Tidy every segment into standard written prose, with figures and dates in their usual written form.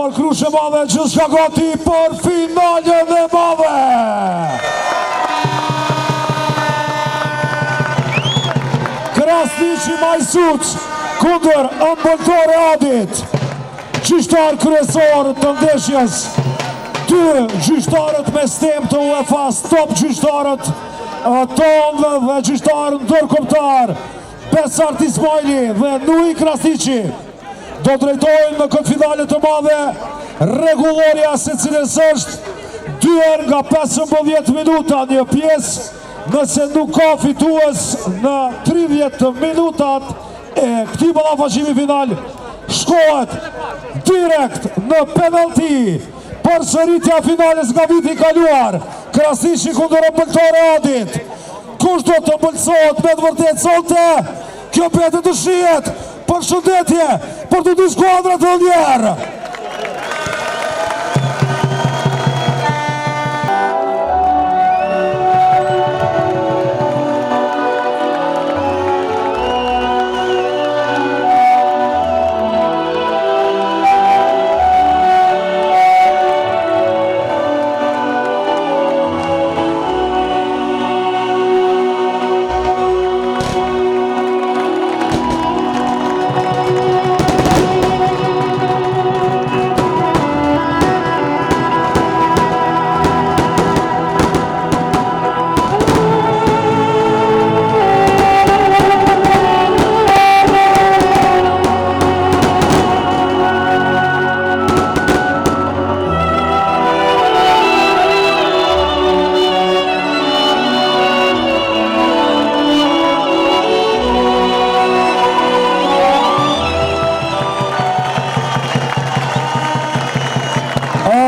Por Krushe Madhe gjithçka gati për finalen e madhe. Krasniqi Majsuc kundër Ëmbëltore Adit. Gjyqtar kryesor të ndeshjes. 2 gjyqtarët me stem të UEFA-s, top gjyqtarët tonë dhe gjyqtarë ndërkombëtar. Besart Ismaili dhe Nui Krasniqi do drejtojnë në këtë finale të madhe. Rregulloria se cilës është 2 nga 15 minuta një pjesë, nëse nuk ka fitues në 30 minutat e këtij ballafaqimi final, shkohet direkt në penalti. Përsëritja finales nga viti i kaluar. Krasniqi kundër Ëmbëltore Adit. Kush do të mbëlsohet me të vërtetë sonte? Kjo betë të shihet. Përshëndetje për të dy skuadrat të ndjerë.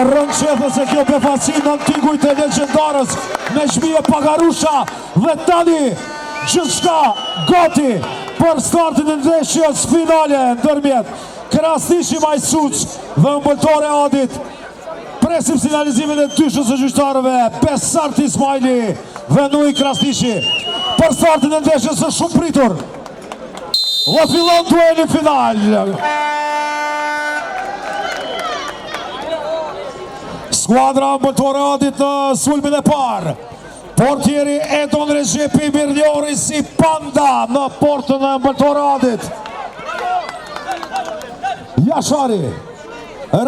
Rënqethe se kjo befacin në tingujt e legendarës me Xhmije Pagarusha dhe tani gjithçka gati për startin e ndeshjes finale ndërmjet Krasniqi Majsuc dhe Ëmbëltore Adit. Presim finalizimin e dyshës së gjyqtarëve Besart Ismaili dhe Nui Krasniqi për startin e ndeshjes së shumë pritur. Dhe fillon dueli final. Skuadra Ëmbëltore Adit në sulmin e parë. Portieri Edon Rezhepi Mirljori si panda në portën e Ëmbëltore Adit. Jashari,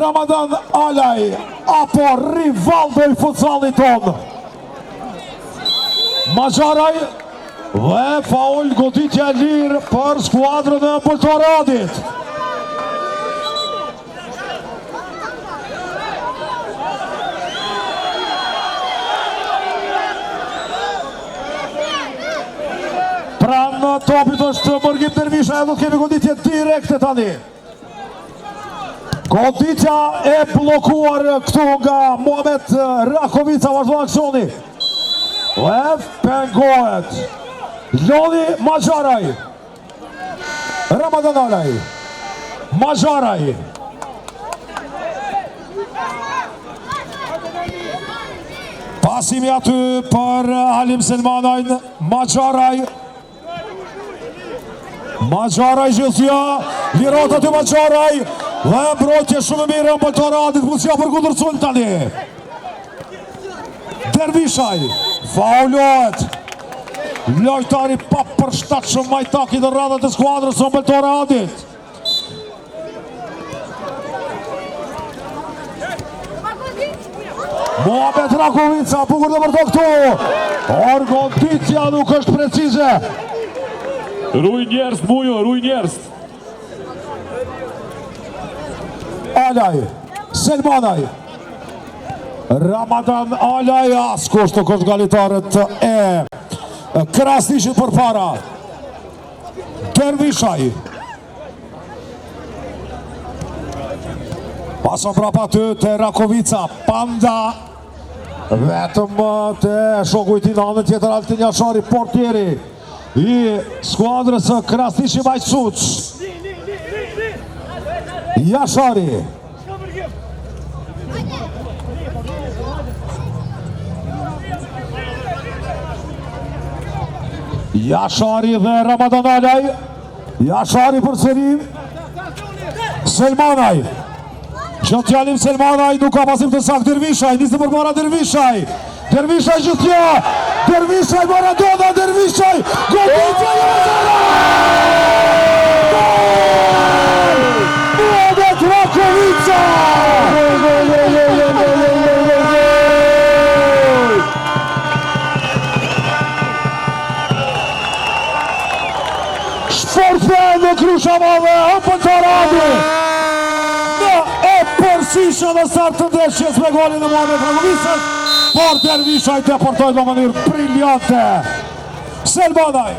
Ramadan Alaj, apo Rivaldo i futsallit tonë. Maxharaj dhe faul goditja lirë për skuadrën e Ëmbëltore Adit. Pranë topit është Mërgim Dervisha, edhe kemi goditje direkte tani. Goditja e blokuar këtu nga Muhamet Rakovica, vazhdon aksioni. Dhe pengohet. Lodhi Maxharaj. Ramadan Alaj. Maxharaj. Pasimi aty për Halim Selmanajn. Maxharaj. Maxharaj gjithja, lirot aty Maxharaj, dhe mbrojtje shumë mirë Ëmbëltore Adit, fuqia për kundër sul tani. Dervishaj, faulohet. Lojtari pa përshtatshëm majtaki në radhët e skuadrës Ëmbëltore Adit. Muhamet Rakovica, bukur dhe përto këtu. Orgoditja nuk është precize. Ruj njerëst, Mujo, ruj njerëst. Alaj, Selmanaj. Ramadan Alaj, askush të kështë galitarët e Krasniqit për para. Dervishaj. Pason prapa ty të Rakovica, panda. Vetëm të shoku i tij në anën tjetër Altin Jashari, portieri i skuadrës Krasniqi Majsuc. Jashari. Jashari dhe Ramadan Alaj. Jashari për sërim. Selmanaj. Gjotjalim Selmanaj nuk ka pasim të sak Dervishaj, nisë për para Dervishaj. Dervishaj gjithja, Dervishaj Maradona, Dervishaj, goditja e Muhamet Rakovica! Shporfe në Krusha Madhe, Ëmbëltor Adi! Përshishë dhe sartë të ndeshjes me golin e Muhamet Rakovicës, por Dervishaj deportoj në mënyrë briljante. Selmanaj,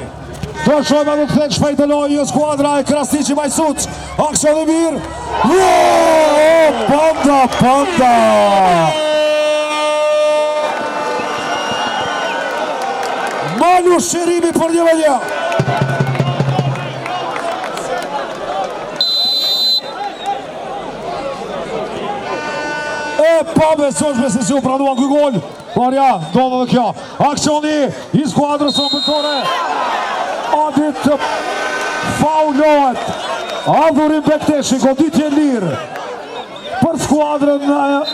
do shojme nuk të shpejt të lojë skuadra e Krasniqi Majsuc, aksion i mirë, Panda! Malu Shirimi për 1-1. Pa besoshme se si u pranuan këj gol, por ja, do dhe kjo. Aksioni i skuadrës ëmbëltore. Adit faulohet. Adhurim Bekteshi, goditje lirë. Për skuadrën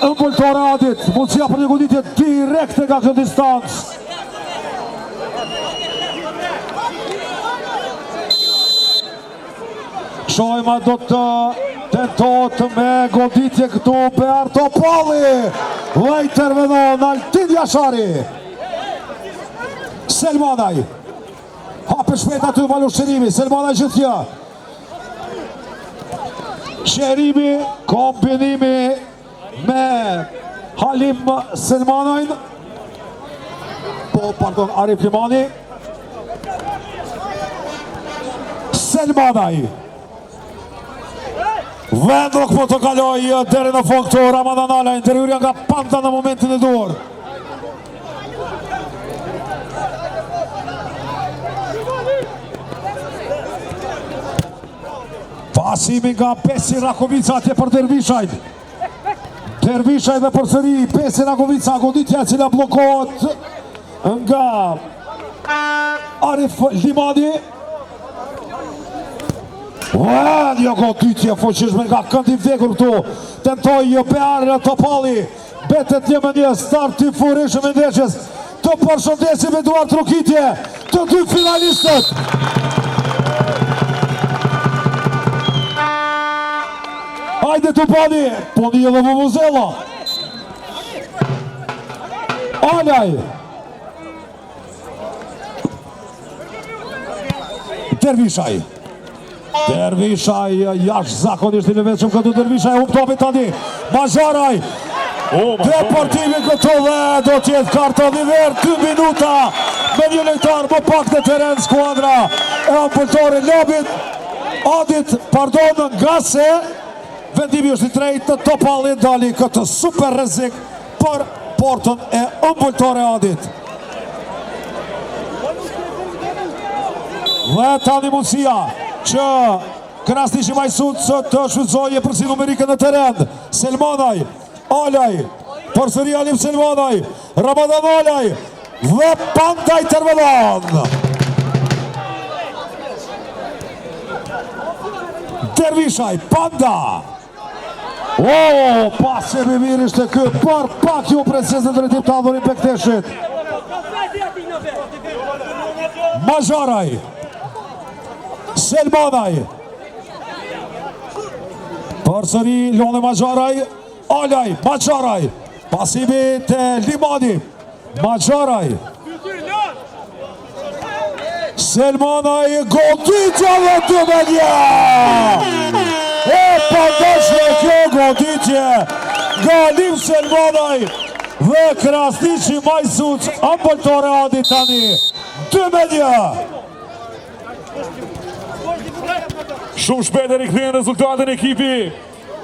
ëmbëltore Adit, mundësia për një goditje direkte nga këtë distancë. Shojma do të tentot me goditje këtu Bear Topalli dhe intervenon Altin Jashari. Selmanaj hape shpejt aty Malu Shirimi, Selmanaj gjithja. Shirimi kombinimi me Halim Selmanajn, Arif Limani. Selmanaj Vendok po të kaloj deri në fund këtu Ramadan Ala, interiorja nga Panda në momentin e duhur. Pasimi nga Pesi Rakovica atje për Dervishaj. Dervishaj dhe përsëri Pesi Rakovica, goditja e cila blokohet nga Arif Limani. Një goditje fuqishme nga këndi vdekur këtu. Tentoj Bear Topalli, betet 1-1, start i furishëm i ndeshjes. Të përshëndesim me duar trokitje të dy finalistët. Hajde Topalli, po një dhe Vuvuzela. Alaj. Dervishaj. Dervishaj jash zakonisht i levetshëm këtu. Dervishaj humb topin tani. Mazharaj. Deportivi këtu dhe do t'jetë karta dhe verë 2 minuta me një lojtar më pak në teren skuadra e ëmbëltore Lobit Adit, pardon, nga se vendimi është i drejtë të Topalli dali këtë super rrezik për portën e ëmbëltore Adit. Dhe tani mundësia që Krasniqi Majsuc të shfrytëzojë përsi numerike në teren. Selmanaj, Alaj, përsëri Alim Selmanaj, Ramadan Alaj dhe Panda intervenon. Dervishaj, Panda. Pasi me mirë ishte kë, për pak ju preces në drejtim të Adhurim Bekteshit. Mazharaj, Selmanaj, përsëri Lone Mazharaj, Alaj, Mazharaj, pasimi të Limani, Mazharaj, Selmanaj, goditja dhe 2-1. Pandashme kjo goditje nga Alim Selmanaj dhe Krasniqi Majsuc, ëmbëltore Adit tani 2-1. Shumë shpejt e rikthehen rezultatin ekipi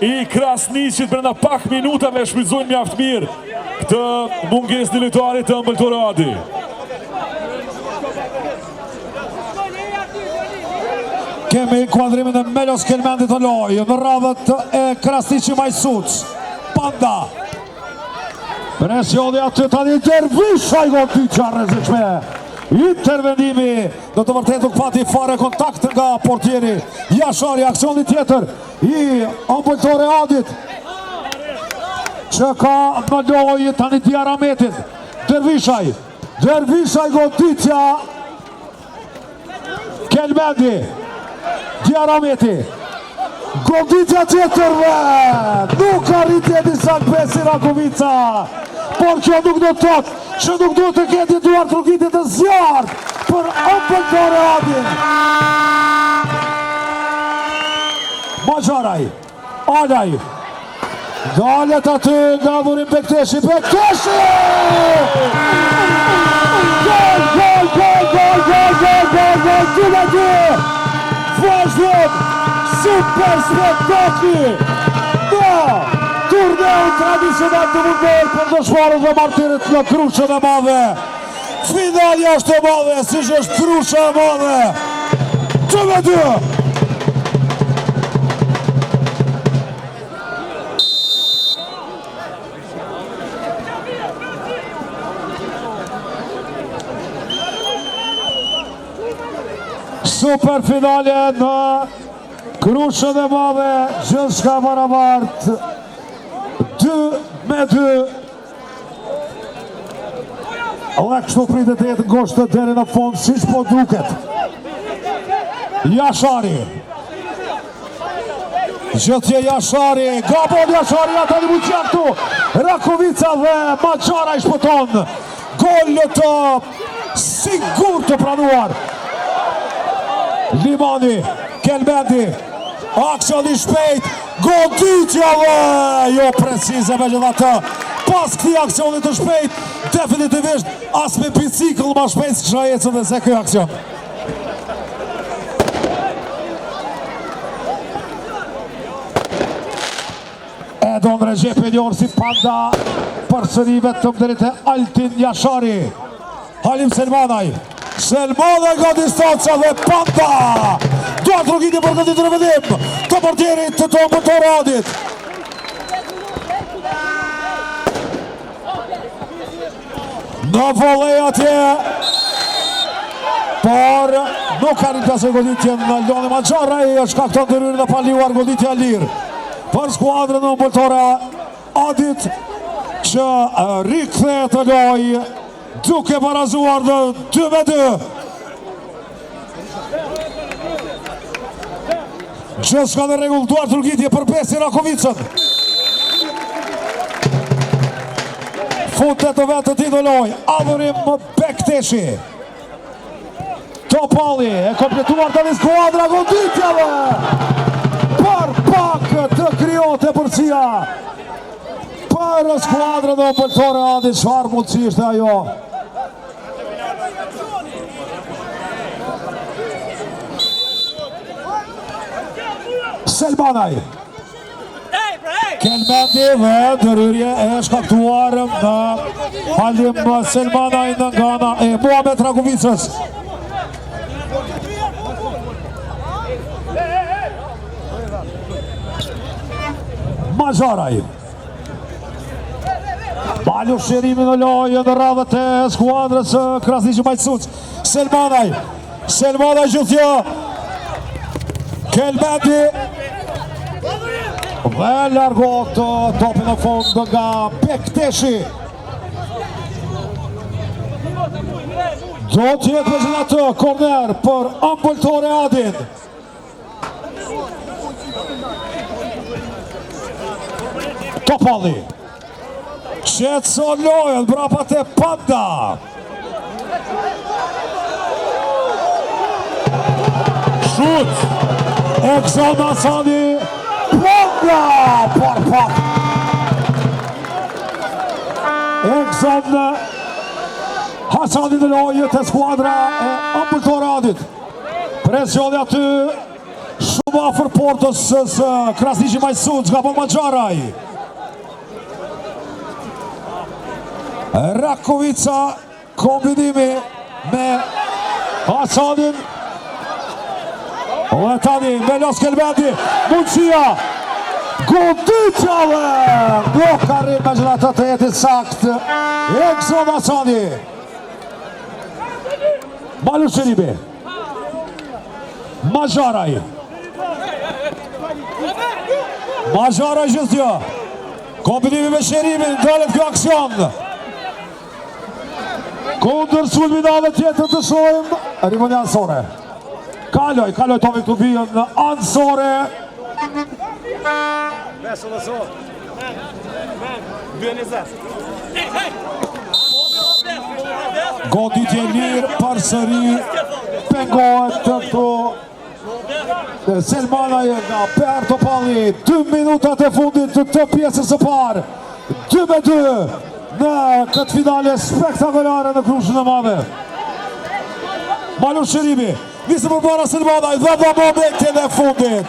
i Krasniqit brenda pak minutave shfrytëzojnë mjaft mirë këtë mungesë në lojtarit të ëmbëltore Adi. Kemi inkuadrimin e Melos Kelmendit të lojë në radhët e Krasniqi Majsuc. Panda. Presioni aty tani Dervishaj goditja rrezikshme. Intervendimi do të vërtetë nuk pati fare kontakt nga portieri Jashari. Aksioni tjetër i ëmbëltore Adit. që ka në lojë tani Diarametin. Dervishaj goditja Kelmendi. Diarameti. Goditja tjetërve. Nuk arritje disa këpesi Rakovica. Por kjo nuk do të tëtë që nuk do të keti duar trukitit të zjarë për Ambëltore Adin. Maxharaj, Alaj, dalet aty nga Vurim Bekteshi. Bekteshi! Gol, gol, gol, gol, gol, gol, gol, gol, 2-2! Vazhdon, super spektakli! Turneu tradicional të mundel për dëshmarët dhe martirit në Krushën e Madhe. Finalja është e madhe, si që është Krusha e Madhe. 2-2. Super finale në Krushën e Madhe, gjithçka barabartë. 2-2. Dhe kështu pritet të jetë ngoshtë deri në fund, siç po duket. Jashari. Gjëtje Jashari. Gabon Jashari, ata një mund qaktu. Rakovica dhe Maxharaj shpëton. Gol të sigur të pranuar. Limani, Kelmendi. Aksion i shpejt, goditja dhe jo precize me gjitha të. Pas këti aksionit të shpejt, definitivisht as me bicikl ma shpejt së kësha ecën dhe se këj aksion. Edon Regjepi njërë si panda për sërive të mderit e Altin Jashari. Halim Selmanaj. Selmanaj nga distanca dhe panda. Duar trukiti për këtë të rëvëdim të portierit të Ambëltore Adit. Në volej atje, por nuk ka një plasë goditjen në Loni Maxharaj, është ka këto ndëryrë dhe paliuar goditja lirë për skuadrën në Ambëltore Adit që rikëthe të loj duke barazuar në 2-2. Gjithçka në rregull, duar trukitje për Besi Rakovicën. Fundet të vetë të ti në loj, Vurim Bekteshi. Topalli, e kompletuar të një skuadra goditjave. Për pak të krijohet e përcia. Për skuadrën dhe Ambëltore Adit, çfarë mundësi ishte ajo. Selmanaj. Kelmendi dhe ndërhyrje e shkaktuar në Halim Selmanaj në nga e Muhamet Rakovicës. Maxharaj. Balu shërimi në lojë në radhët e skuadrës Krasniqi Majtësuc. Selmanaj gjithje. Kelmendi. Dhe largot topin në fund nga Bekteshi. Do t'jetë për gjitha të korner për Ambëltore Adin. Topalli. Qetëso lojën, brapat e panda. Shut. Ekson Hasani. Panda, por pak. Ekson Hasani në lojët e skuadra e Ambëltore Adit. Presioni aty shumë afër portës së Krasniqi Majtësuc, nga po Maxharaj. Rakovica, kombinimi me Hasanin. Dhe tani, Melos Kelmendi, mundësia, goditja dhe nuk arrim me gjitha të jetit sakt. Ekson Hasani. Balu shërimi. Maxharaj. Maxharaj gjithja. Kombinimi me Sherimin, dalet kjo aksion. Kundër sulminave tjetër të shojmë, Rimoni Ansore. Kaloj Tomi këtu bijën në Ansore. Goditje lirë, përsëri, pengohet të këtu. Selmanaj nga Per Topalli, 2 minutat e fundit të pjesës së parë. 2-2 në këtë finale spektakolare në Krushën e Madhe. Malush Sherimi, nisë përpara Selmanaj dhe momentin e fundit.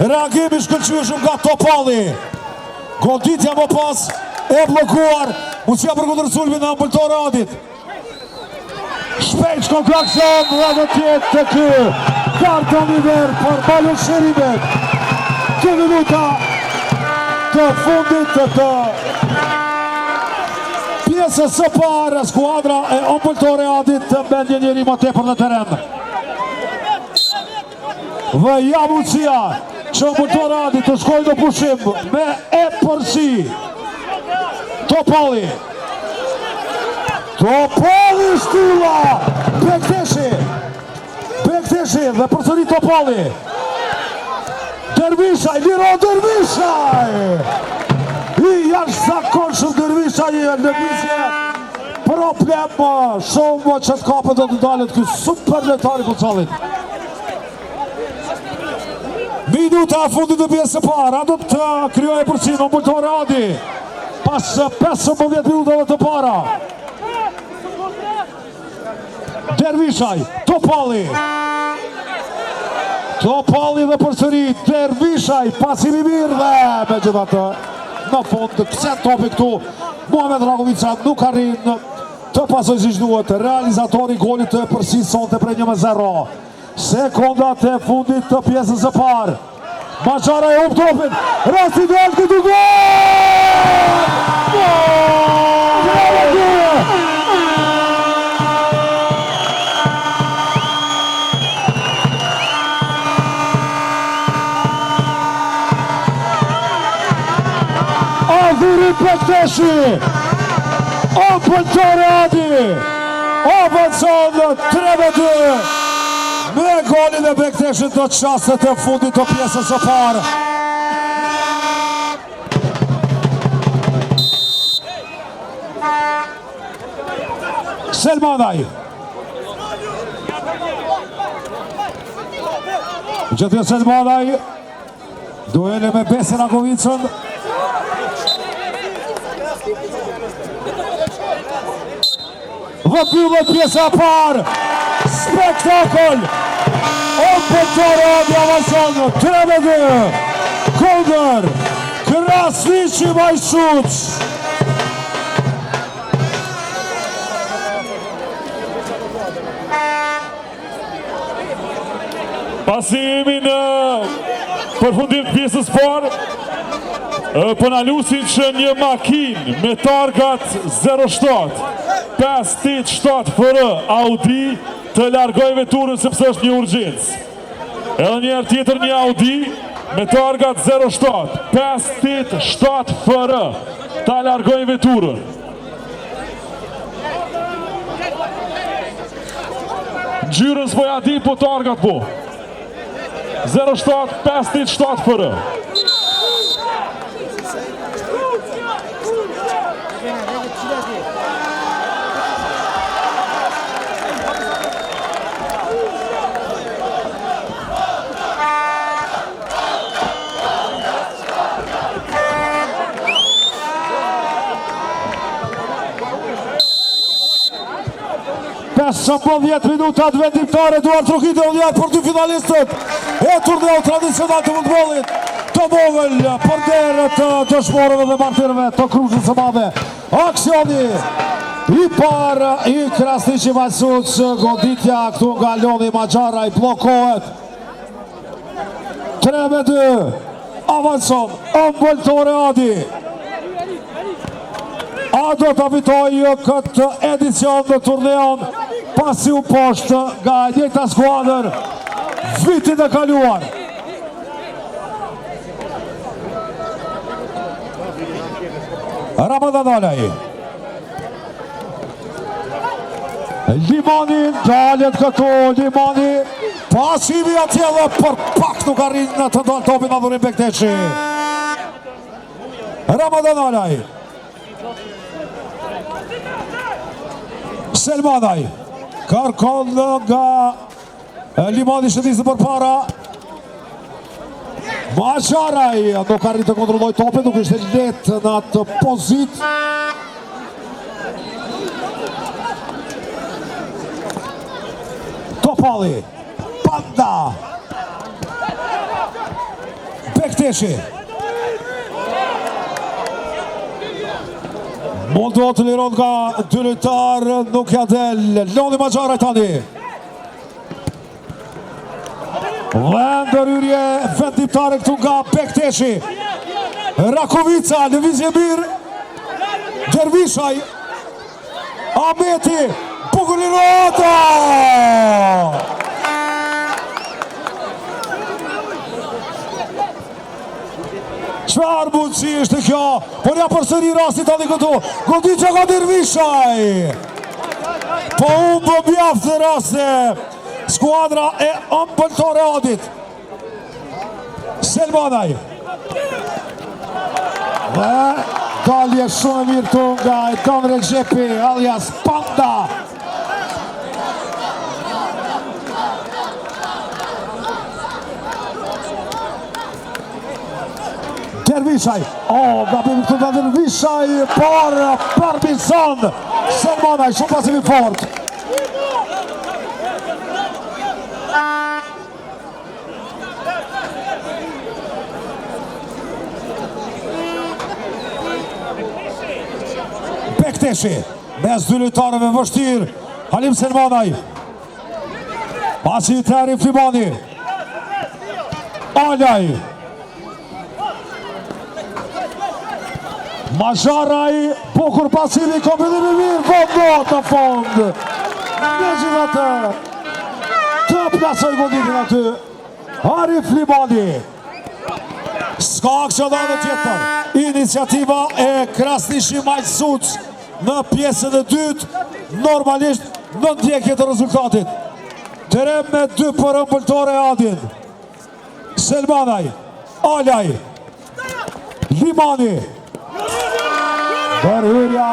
Reagimi shkëlqyeshëm nga Topalli. Goditja më pas e blokuar, mundësia për kundër sulmin në ambëltor Adit. Shpejt shkon klakson dhe dhe tjetë të kë. Karton i verë për Malush Sherimet. 2 minuta të fundit të pjesës së parë. Skuadra e ambëltore Adit të bendje njëri më tepër në teren. Dhe ja mundësia që ambëltore Adit të shkojnë në pushim me e përsi. Topalli shtylla. Bekteshi dhe përsëri Topalli. Dervishaj, Liro Dervishaj. I jashtëzakonshëm Dervishaj në vizje. Problem shumë që të kapët do të dalet ky super lojtari Kuçallit. Minuta e fundit të pjesës së parë, do të krijojë përcim ambëltor Adi. Pas 15 minutave të para. Dervishaj, Topalli dhe përsëri Dervishaj, pasim i mirë dhe me gjithatë në fund të këse topi këtu Muhamet Ragovica nuk arrin të pasoj si shduhet. Realizatori golit të përsi sonte prej 1-0. Sekondat e fundit të pjesës së parë. Maxhara e humb topin, rasti ideal këtu gol! Adhurin Bekteshi, ambëltor Adi, avancon 3-2 me golin e Bekteshit në çastet e fundit të pjesës së parë. Selmanaj. Gjithë Selmanaj, duele me Besin Ragovicën. Dhe pyllet pjesa parë. Spektakol. Ambëltor Adi avancon 3-2 kundër Krasniqi Majshuc. Pasi jemi në përfundim të pjesës parë, pënalusin që një makinë me targat 07 587 FR Audi të largoj veturën sepse është një urgjencë. Edhe njerë tjetër një Audi me targat 07 587 FR të largoj veturën. Gjyrën s'po ja di, po targat po. 07 587 FR. Së 10 minutat vendimtare duar trokite ulljar për 2 finalistët e turneu tradicional të futbollit të vogël për derë të dëshmorëve dhe martirëve të Krushës së Madhe. Aksioni i parë i Krasniqi Majshuc, goditja këtu nga Lodhi Maxhara i blokohet. 3-2 avancon ambëltore Adi. A do të fitoj këtë edicion në turneon pasi u poshtë nga njëjta skuadër vitin e kaluar. Ramadan Alaj. Limani dalet këtu, Limani pasivi atje dhe për pak nuk arrin në të dalë topin Adhurim Bekteshi. Ramadan Alaj. Selmanaj kërkon nga Limani shëndisë për para. Majaraj nuk arrin të kontrolloj topin, nuk ishte letë në atë pozit. Topalli, Panda, Bekteshi. Mundu të liron nga dy lojtar, nuk ja del. Loni Majaraj tani. Ndërhyrje vendimtare këtu nga Bekteshi. Rakovica, lëvizje mirë. Dervishaj. Ahmeti, Bugulirota! Çfarë mundësi është kjo? Por ja përsëri rastit tani këtu. Godica nga Dervishaj. Po umbë mjaft në raste. Skuadra e ëmbëltore Adit. Selmanaj. Dhe dalje shumë mirë të nga Edon Rexhepi, alias Panda. Dervishaj. Gabim këtu nga Dervishaj, por Parminson. Selmanaj, shumë pasimi fort. Bekteshi, mes dy lojtarëve vështirë, Halim Selmanaj. Pasi i tëri Flimani. Alaj. Majaraj, bukur pasimi, kombinimi mirë, vëndot në fond. Në gjithatë, të plasoj gonditin aty. Arif Flimani. Ska aksionale tjetër. Iniciativa e Krasniqi Majsuc në pjesën e dytë, normalisht në ndjekje të rezultatit. Terem me 2 për ëmbëltore Adin. Selmanaj, Alaj, Limani. Ndërhyrja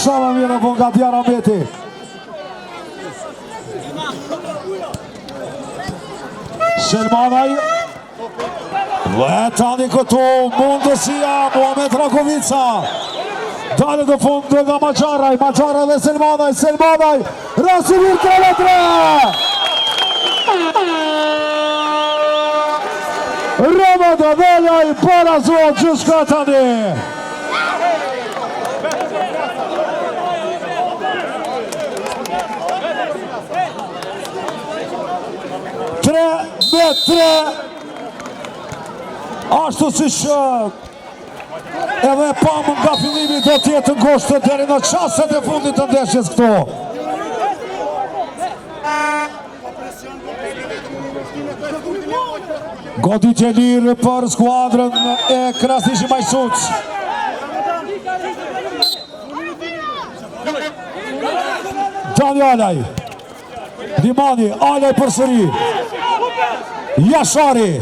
shumë mirë po nga Djar Ahmeti. Selmanaj. Dhe tani këtu mundësia Muhamet Rakovica. Dalë në fund nga Majaraj, Majaraj dhe Selmanaj, Selmanaj, Rasimir 3-3! Ramadan Alaj barazohet gjyshka tani. Tre me 3. Ashtu si që edhe pamë nga fillimi do tjetë ngoshtë deri në qaset e fundit të ndeshjes këto. Goditje lirë për skuadrën e Krasniqi Majsuc. Gjani Alaj. Limani, Alaj përsëri. Jashari.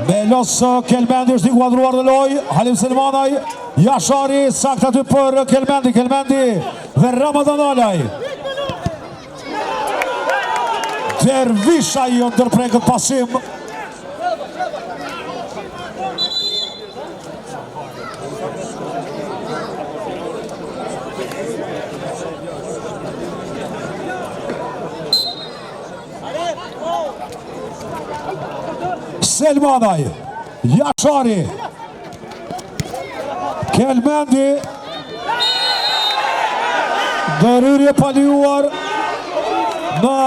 Melos Kelmendi është i kuadruar në loj. Halim Selmanaj. Jashari, sakt aty për Kelmendi. Kelmendi dhe Ramadan Alaj. Dervishaj i ndërprekët pasim. Selmanaj, Jashari, Kelmendi, ndërhyrje paliuar në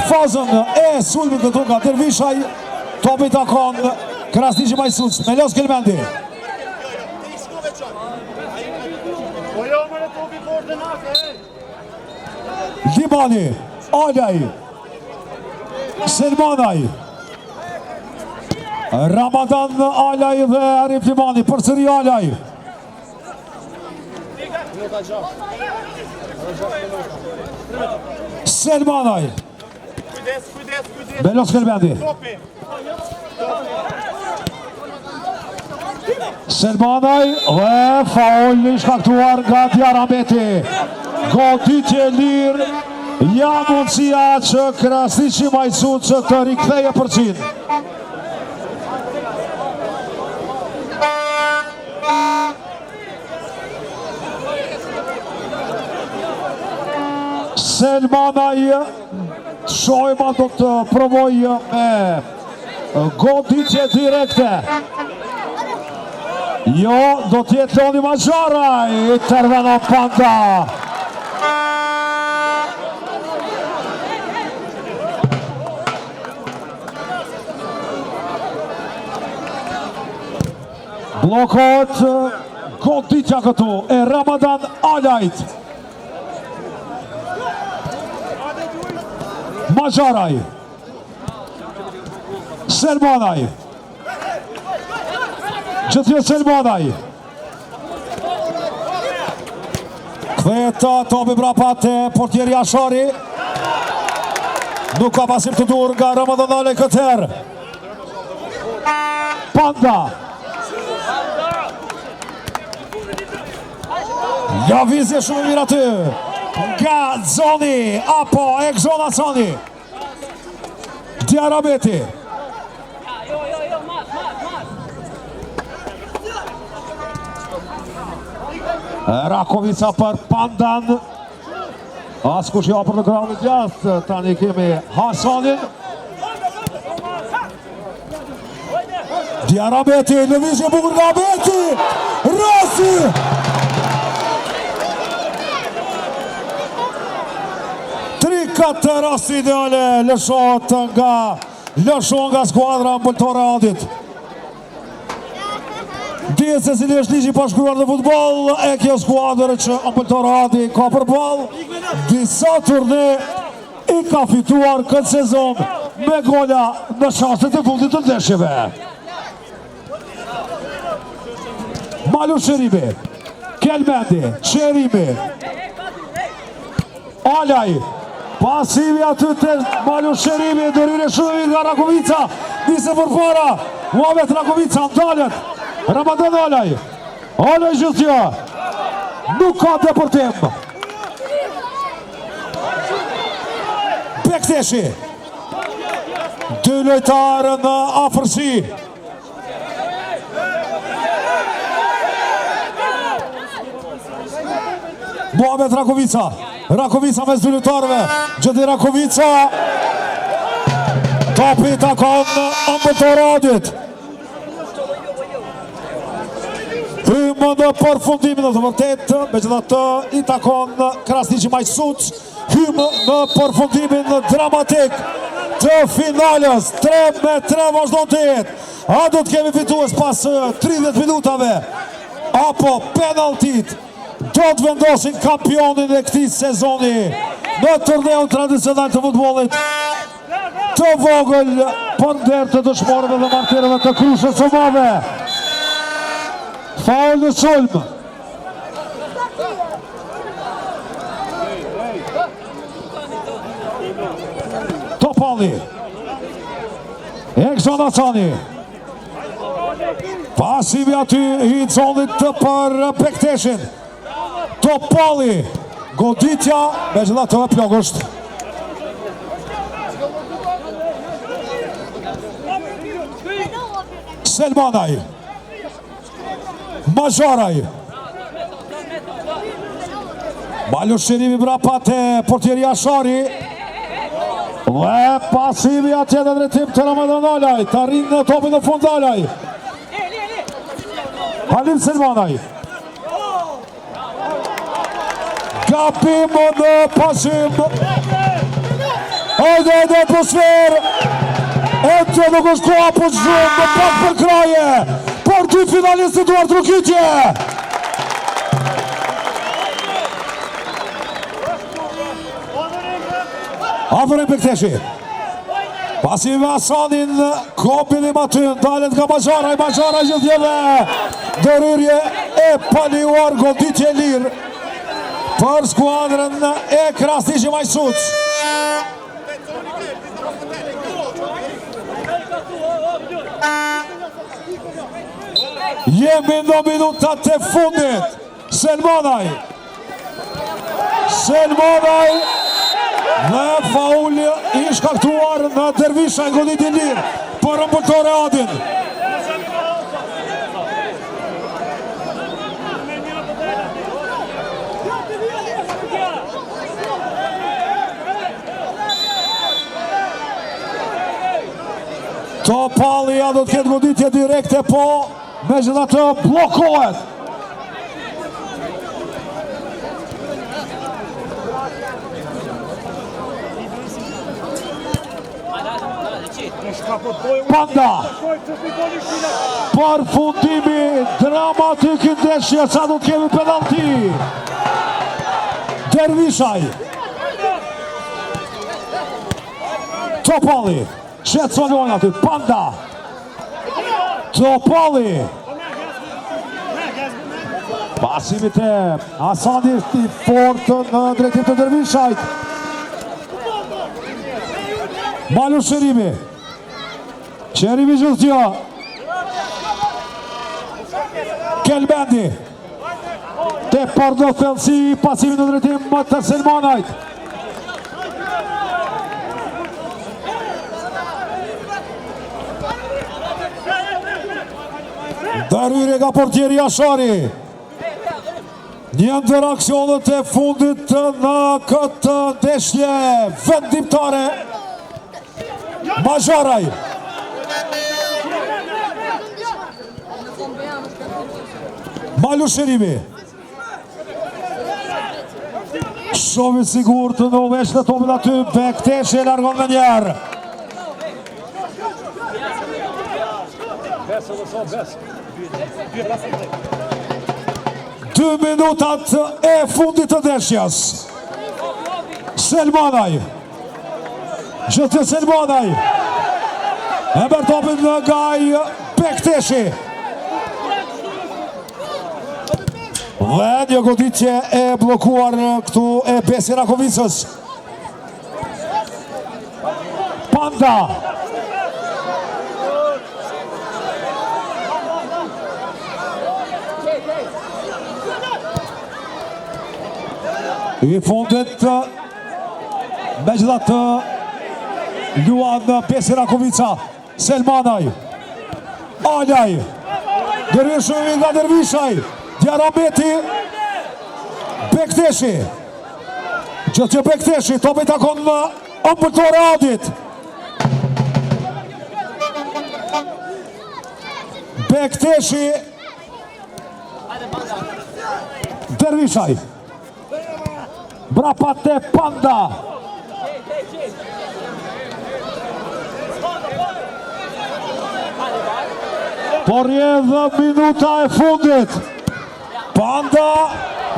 fazën e sulmit këtu nga Dervishaj, topi takon Krasniqi Majsuc, Melos Kelmendi. Limani, Alaj, Selmanaj. Ramadan Alaj dhe Arif Limani, përsëri Alaj. Selmanaj. Belos Kelbendi. Selmanaj dhe faul i shkaktuar nga Diarabeti. Goditje lirë, ja mundësia që Krasniqi Majsut që të riktheje përqin. Selmanaj Shojma do të provoj me goditje direkte. Jo, do t'jetë Loni Mazharaj, intervenon Panda. Blokot goditja këtu e Ramadan Alajt. Mazharaj. Selmanaj. Gjithjo Selmanaj. Kthehet topi brapat e portieri Ashari. Nuk ka pasim të dur nga Ramadan Alaj këtë herë. Panda. Javizje shumë mirë aty. Nga zoni, apo e zona zoni. Diarabeti. Rakovica për Pandan. Askush jo për në groundit jashtë. Tani kemi Hasanin. Diarabeti, lëvizje bukur nga Beti. Rasi. Këtë rast ideale lëshohet nga skuadra mbëltore Adit. Dihet se cili është ligji pashkruar në futbol e kjo skuadrë që mbëltore Adi ka për ball. Disa turne i ka fituar këtë sezon me gola në shanset e fundit të ndeshjeve. Malu Sherimi, Kelbendi, Sherimi, Alaj. Pasivi aty të Malu Sherimi, dorire shumë nga Rakovica, nise për para, Muhamet Rakovica, ndalet, Ramadan Alaj, Alaj gjithja, nuk ka deportim. Bekteshi, dy lojtarë në afërsi. Muhamet Rakovica. Rakovica me zdylitarve, gjithi Rakovica, topi takon ambëtor Adit. Hymë në përfundimin të vërtet, me gjitha të i takon Krasniqi Majsut, hymë në përfundimin dramatik të finales, 3-3 vazhdon të jetë. A do të kemi fitues pas 30 minutave, apo penaltit, do të vendosin kampionin e këtij sezoni në turneun tradicional të futbollit të vogël për nder të dëshmorëve dhe martirëve të Krushës së Madhe. Faul në sulm. Topalli. Ekson Hasani. Pasivi aty i zonit për Bekteshin. Topalli, goditja, me gjitha të plogësht. Selmanaj, Mazharaj, Malu Sherimi brapat e portieri Ashari, dhe pasivi atje dhe drejtim të Ramadan Alaj, të rinë në topin në fund Alaj. Halim Selmanaj. Gabim në pasim. Hajde atmosfer. E të nuk është koha për shumë në pak për kraje. Për dy finalistit Duart Rukitje. Afërin Bekteshi. Pasi me Hasanin, kombinim aty, dalet nga Maxharaj gjithjeve, ndërhyrje e paluar, goditje lirë për skuadrën e Krasniqi Majsuc. Jemi në minutat e fundit. Selmanaj dhe faul i shkaktuar në Dervisha, goditje lirë për ëmbëltore Adin. Topallia do të ketë goditje direkte, po me gjitha të blokohet. Panda për fundimi dramatik i ndeshje, sa do të kemi penalti. Dervishaj, Topalli shqetëson aty, Panda, Topalli, pasimit e Hasanit i fort në drejtim të Dervishajt. Malu Qerimi gjithë Kelbendi te Pardo Felsi, pasimin në drejtim të Selmanajt. Ndërhyrje nga portieri Jashari. Një ndër aksionet e fundit në këtë ndeshje vendimtare. Maxharaj. Malu Qerimi. Shumë i sigurt në uvesh të topit aty, Bekteshi e largon me njerë. Dy minutat e fundit të ndeshjes. Selmanaj. Gjithë Selmanaj. E bërë topin në gaj Bekteshi. Dhe një goditje e blokuar këtu e Besi Rakovicës. Panda. I fundit me gjithatë luan Besi Rakovica. Selmanaj. Alaj. Dervishaj nga Dervishaj. Djarameti. Bekteshi. Gjithë Bekteshi, topi takon në ëmbëltore Adit. Bekteshi. Dervishaj. Brapate Panda. Por jedhë minuta e fundit. Panda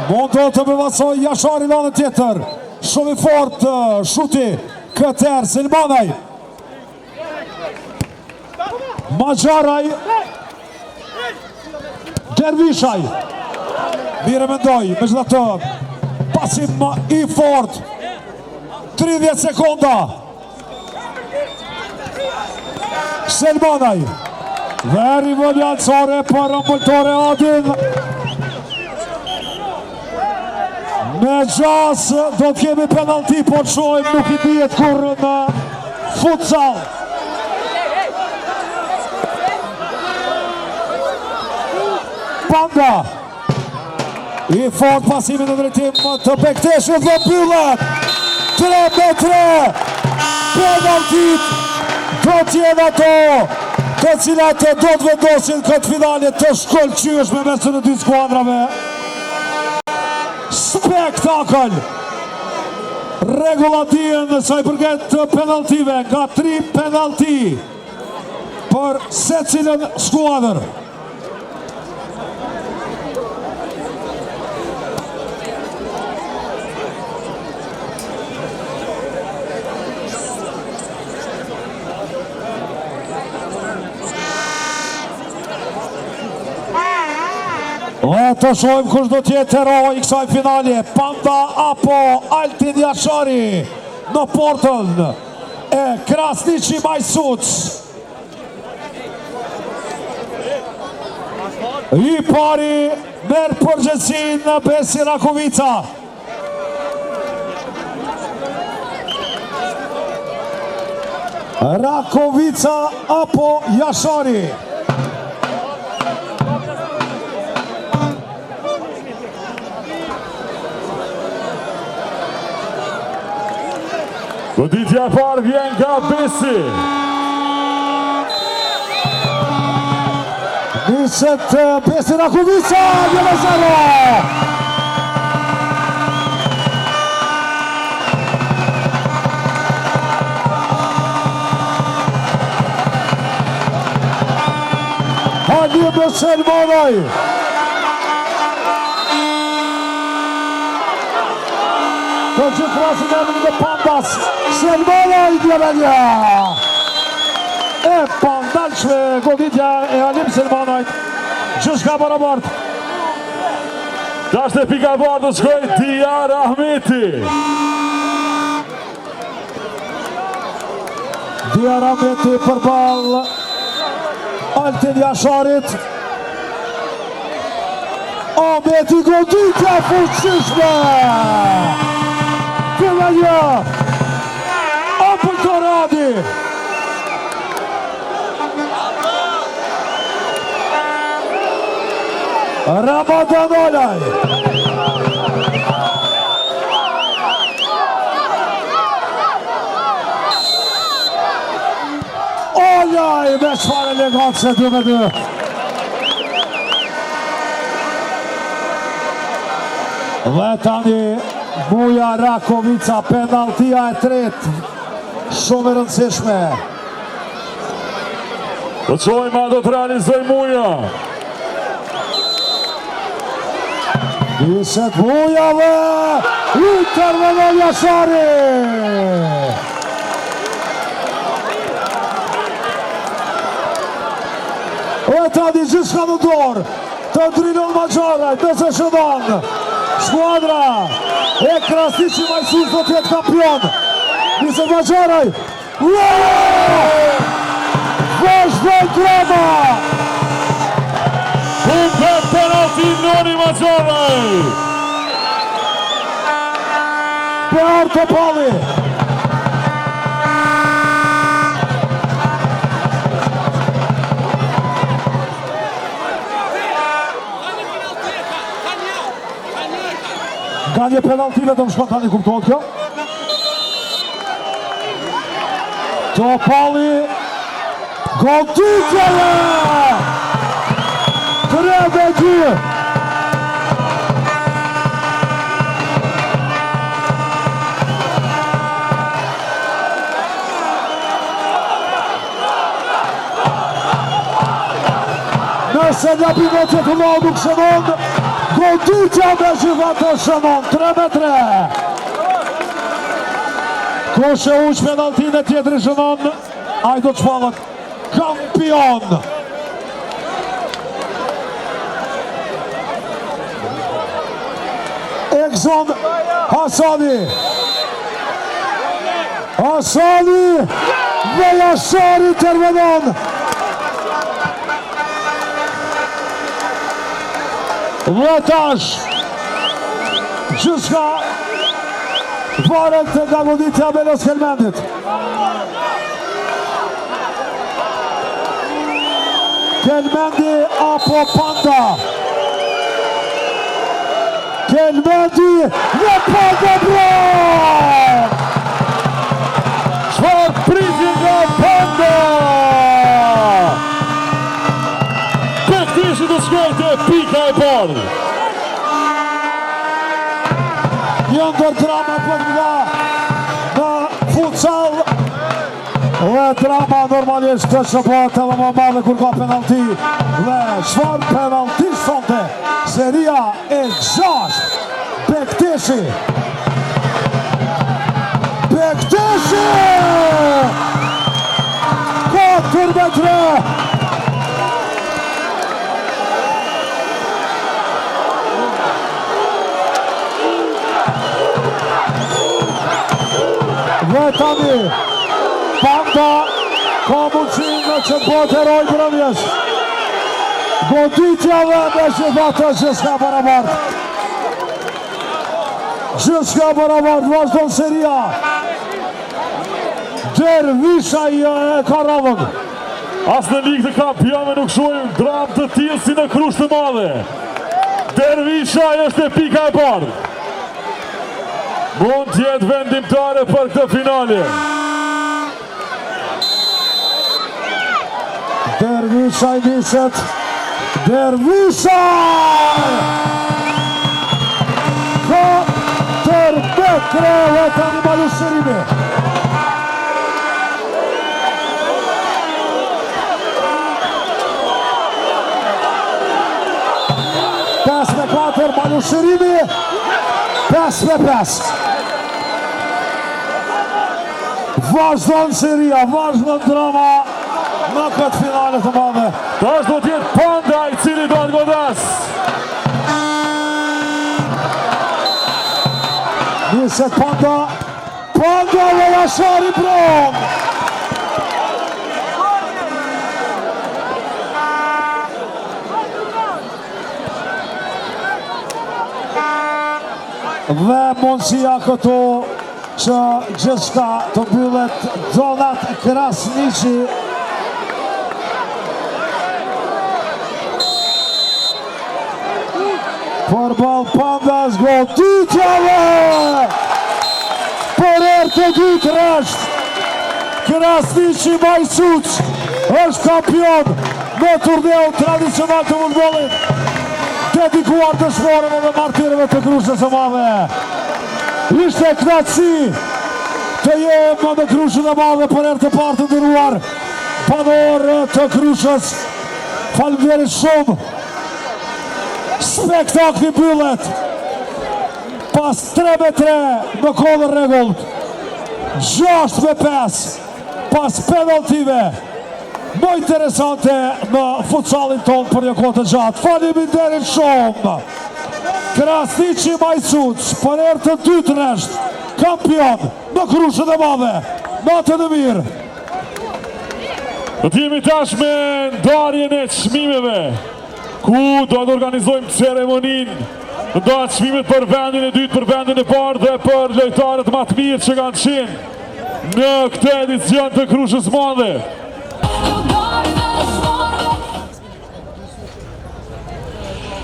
mund të bevasoj Jashari në anën tjetër. Shumë i fort shuti këtër Selmanaj. Maxharaj. Dervishaj. Mire mendoj, me gjithatë pasim i fort. 30 sekonda. Selmanaj. Dhe rivaljancore për ëmbëltore Adin. Me gjas do të kemi penalti, po të shojmë nuk i dihet kur në futsal. Panda. I fort pasimin në drejtim të Bekteshit dhe pyllet. 3-3. Penaltit do t'jenë ato të cilat do të vendosin këtë finalit të shkëlqyeshme mesë në dy skuadrave. Spektakël! Regulatien sa i përket të penaltive, nga 3 penalti për secilën skuadër. Dhe të shojmë kush do tjetë heroi i kësaj finale, Panda apo Altin Jashari në portën e Krasniqi Majsuc. I pari merë përgjithësinë në Besi Rakovica. Rakovica apo Jashari. Goditja e parë vjen nga Besi. Niset Besi Rakovica, 1-0. Halim Selmanaj. Të gjithë krasin e në Pandas, Selmanaj Djemenja. E pandalshme goditja e Halim Selmanajt, gjithë ka barabart. Dashte pika bardë shkoj Diar Ahmeti. Diar Ahmeti përball Altin Jasharit. Ahmeti goditja fuqishme. Djemenja. Ambulltor Adi. Ramadan Olaj. Olaj me çfarë elegancë 2-2. Dhe tani Muja Rakovica, penaltia e tretë, shumë e rëndësishme. Po qojma do të realizoj Muja. Niset Muja dhe intervenon Jashari. E tani gjithë në dorë të Drilon Maxharaj, nëse shënon skuadra e Krasniqi Majsuc do tjetë kampion. Niset Maxharaj. Vazhdoj drama. Kumpe penalti Noni Maxharaj. Behar Topalli. Nga një penaltive të më shkon tani kuptohet kjo. Topalli. Goditja! 3-2. Nëse një pivotë të lodu nuk shënon, goditja me gjitha të shënon, 3-3. Koshe uq penaltin e tjetëri shënon, ajdo të shpalët kampion. Ekson Hasani. Hasani dhe Jashari intervenon. Dhe tash gjithka varet nga goditja Belos Kelmendit. Kelmendi apo Panda. Kelmendi dhe Panda brok. Çfarë pritin nga Panda? Bektishi të shkojtë pika e parë. Një ndër drama për nga në futsal. Dhe drama normalisht të shëpat edhe më madhe kur ka penalti. Dhe çfarë penalti sonte? Seria e 6. Bektishi. Bektishi! 4-3. tani. Panda ka mundësinë që të bëhet heroj mbrëmjes. Goditja dhe ndeshje vata gjithka barabartë. Gjithka barabartë, vazhdon seria. Dervisha e ka ravën. As në ligë të kampionëve nuk shohim dramë të tillë si në Krushë të Madhe. Dervisha është e pika e parë. Mund të jetë vendimtare për këtë finale. Dervisha i niset. Dervisha! 4 metre dhe tani Malushërimi. Malushërimi 5-5. Vazhdon seria, vazhdon drama në këtë finale të madhe. Tash do t'jetë Panda i cili do të godas. Niset Panda. Panda dhe Jashari Bron. Dhe mundësia këtu që gjithka të mbyllet Donat Krasniqi. Përball Pandas, goditjave! Për herë të dytë rresht, Krasniqi Majsuc është kampion në turneun tradicional të futbollit, dedikuar dëshmorëve dhe martirëve të Krushës së Madhe. Ishte knatësi të jem në Krushën e Madhe për herë të parë të nderuar banor të Krushës. Faleminderit shumë. Spektakli mbyllet pas 3-3 në kodër rregullt. 6-5 pas penaltive. Më interesante në futsalin ton për një kohë të gjatë. Faleminderit shumë. Krasniqi Majsuc për herë të dytë rresht kampion në Krushën e Madhe. Natën e mirë. Do t'jemi tash me ndarjen e çmimeve, ku do të organizojmë ceremoninë. Do të çmimet për vendin e dytë, për vendin e parë dhe për lojtarët më të mirë që kanë qenë në këtë edicion të Krushës së Madhe.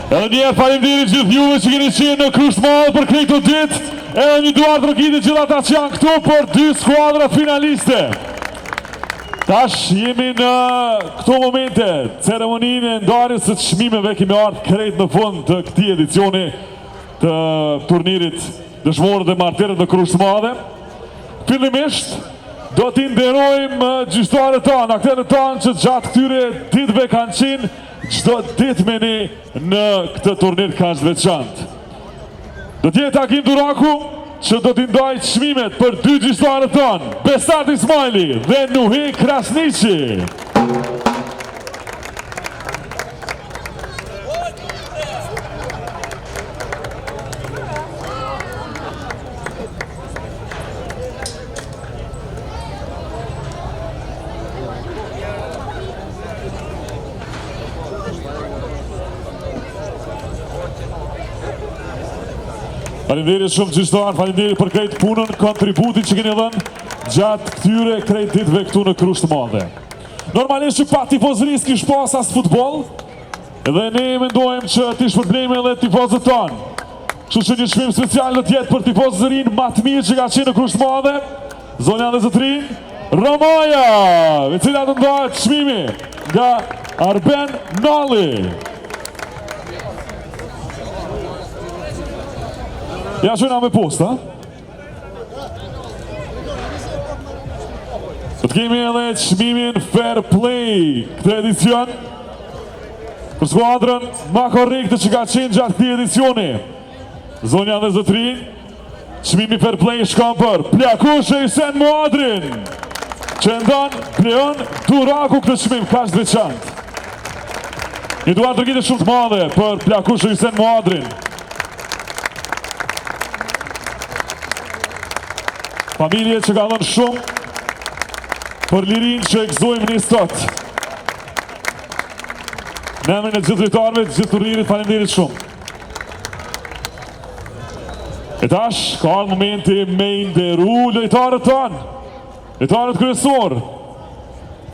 Edhe njerë faleminderit gjithë juve që keni qenë në Krushë të Madhe për këtë ditë. Edhe një duar të rëkitit gjithë ata që janë këtu për 2 skuadra finaliste. Tash jemi në këto momente, ceremoninë e ndarjes së çmimeve, kemi ardhur krejt në fund të këtij edicioni të turnirit dëshmorët dhe martirët në Krushë të Madhe. Fillimisht do t'i nderojmë gjyqtarët tanë, aktorët tanë që gjatë këtyre ditëve kanë qenë çdo ditë me ne në këtë turnir kaq të veçantë. Do t'jetë Hakim Duraku që do t'i ndaj çmimet për 2 gjyqtarët tanë, Besart Ismaili dhe Nuhi Krasniqi. Faleminderit shumë gjyqtar, faleminderit për krejt punën, kontributin që keni dhënë gjatë këtyre krejt ditëve këtu në Krushë të Madhe. Normalisht që pa tifozëri s'kish pas as futboll, dhe ne mendojmë që t'i shpërblejmë edhe tifozët tanë. Kështu që një çmim special do t'jetë për tifozërinë më të mirë që ka qenë në Krushë të Madhe, zonja dhe zotrin, Romaja, me cila do ndahet çmimi nga Arben Nalli. Ja shojna me post, ha? Do të kemi edhe çmimin Fair Play këtë edicion për skuadrën më korrekte që ka qenë gjatë këtij edicioni. Zonja dhe zotrin, çmimi Fair Play shkon për Plakush Hysén Muadrin, që ndan Pleon Duraku këtë çmim kaq të veçantë. Një duar drejtë shumë të madhe për Plakush Hysén Muadrin. Familje që ka dhënë shumë për lirin që e gëzojmë një sot. Në emrin e gjithë drejtarëve, të gjithë turnirit, faleminderit shumë. E tash, ka ardhur momenti me nderu lojtarët tanë. Lojtarët kryesor.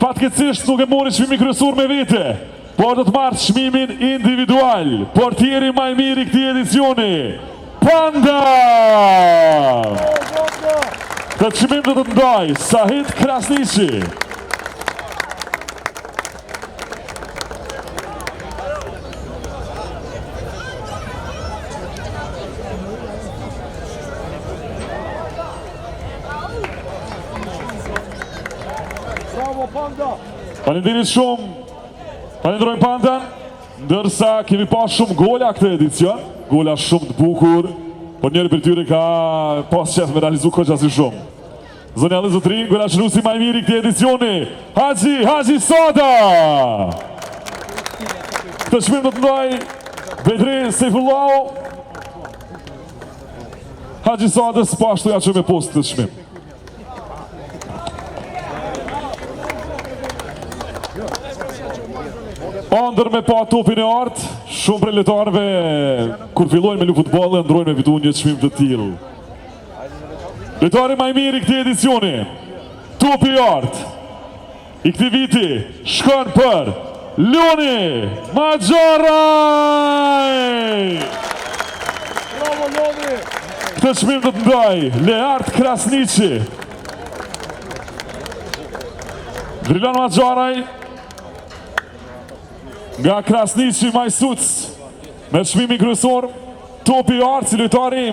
Fatkeqësisht nuk e mori çmimin kryesor me vete, por do të marrë çmimin individual. Portieri më i mirë i këtij edicioni, Panda! Këtë çmim do të ndaj Sahit Krasniqi. Faleminderit shumë. Falenderojmë Pandan, ndërsa kemi pa shumë gola këtë edicion, gola shumë të bukur, por njëri për tyre ka pas qef me realizu koqasi shumë. Zonja dhe zotrin, gola qënusi maj miri këtë edicioni, Haxhi Sada! Këtë shmim do të ndaj Bedri Sejfullahu, Haxhi Sadës pashtu ja që me post të shmim. Andër me pa topin e artë, shumë për lojtarëve kur fillojnë me luft futboll ndrojnë me fitu një çmim të tillë. Lojtari më i mirë i këtij edicioni, topi i artë i këtij viti shkon për Loni Maxharaj. Bravo Loni! Këtë çmim do të ndaj Leart Krasniqi. Drilon Maxharaj nga Krasniqi Majsuc me çmimin kryesor, topi i artë si lojtari